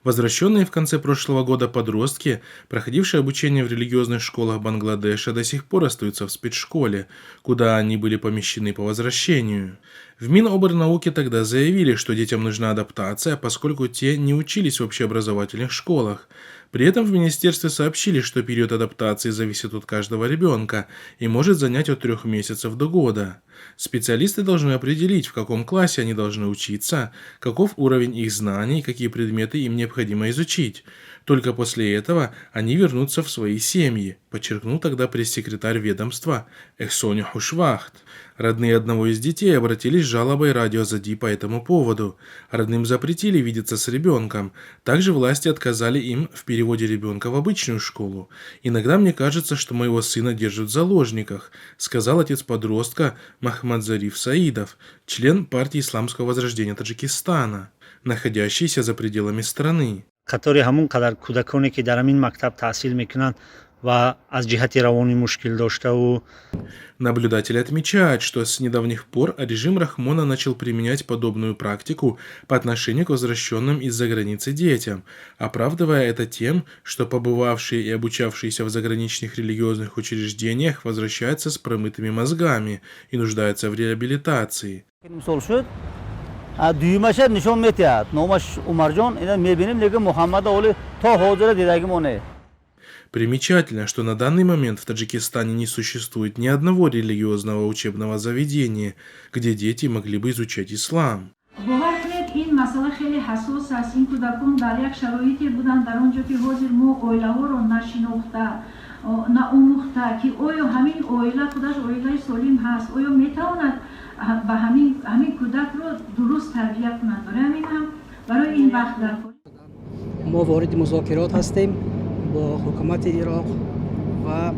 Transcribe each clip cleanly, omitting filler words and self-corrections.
Возвращенные в конце прошлого года подростки, проходившие обучение в религиозных школах Бангладеша, до сих пор остаются в спецшколе, куда они были помещены по возвращению. В Минобрнауке тогда заявили, что детям нужна адаптация, поскольку те не учились в общеобразовательных школах. При этом в министерстве сообщили, что период адаптации зависит от каждого ребенка и может занять от 3 месяцев до года. Специалисты должны определить, в каком классе они должны учиться, каков уровень их знаний, какие предметы им необходимо изучить. Только после этого они вернутся в свои семьи, подчеркнул тогда пресс-секретарь ведомства Эхсони Хушвахт. Родные одного из детей обратились с жалобой Радио Зади по этому поводу. Родным запретили видеться с ребенком. Также власти отказали им в переводе ребенка в обычную школу. «Иногда мне кажется, что моего сына держат в заложниках», сказал отец подростка Махмадзариф Саидов, член партии Исламского возрождения Таджикистана, находящийся за пределами страны. қатори ҳамон қадар кӯдаконе ки дар ҳамин мактаб таҳсил мекунанд ва аз ҷиҳати равонӣ мушкил доштаву. Наблюдатели отмечают, что с недавних пор режим Рахмона начал применять подобную практику по отношению к возвращенным из-за границы детям, оправдывая это тем, что побывавшие и обучавшиеся в заграничных религиозных учреждениях возвращаются с промытыми мозгами и нуждаются в реабилитации. دүймаше нишон метиҳад номаш Умарҷон ина мебинем леки Муҳаммад Оли то ҳозира дидагимо не. Примечательно, что на данный момент в Таджикистане не существует ни одного религиозного учебного заведения, где дети могли бы изучать ислам. این مسئله خیلی حساس است. این کودکان در یک شرایطی بودند در آنجا که حاضر ما اویله‌ها را نشناخته نآموخته که آیا همین اویله خودش اویله سالم هست، آیا میتواند به همین کودک را درست تربیت کند. برای این وقت در ما وارد مذاکرات هستیم با حکومت عراق و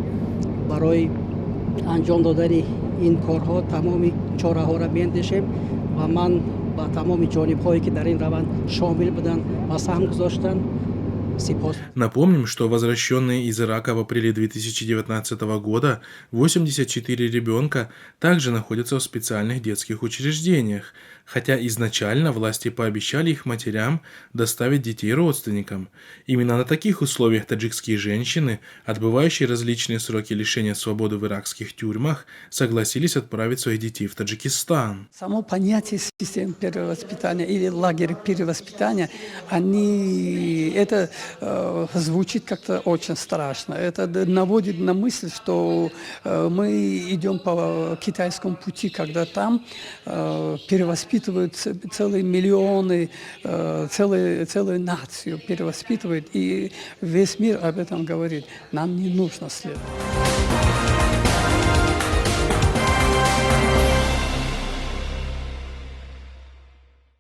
برای انجام دادن این کارها تمام چاره‌ها را می‌اندیشیم و من با تمام جانب‌هایی که در این روند شامل بودن و سهم گذاشتن. Напомним, что возвращенные из Ирака в апреле 2019 года 84 ребенка также находятся в специальных детских учреждениях, хотя изначально власти пообещали их матерям доставить детей родственникам. Именно на таких условиях таджикские женщины, отбывающие различные сроки лишения свободы в иракских тюрьмах, согласились отправить своих детей в Таджикистан. Само понятие системы перевоспитания или лагеря перевоспитания, это звучит как-то очень страшно. Это наводит на мысль, что мы идем по китайскому пути, когда там перевоспитывают целые миллионы, целую нацию перевоспитывают, и весь мир об этом говорит. Нам не нужно следовать.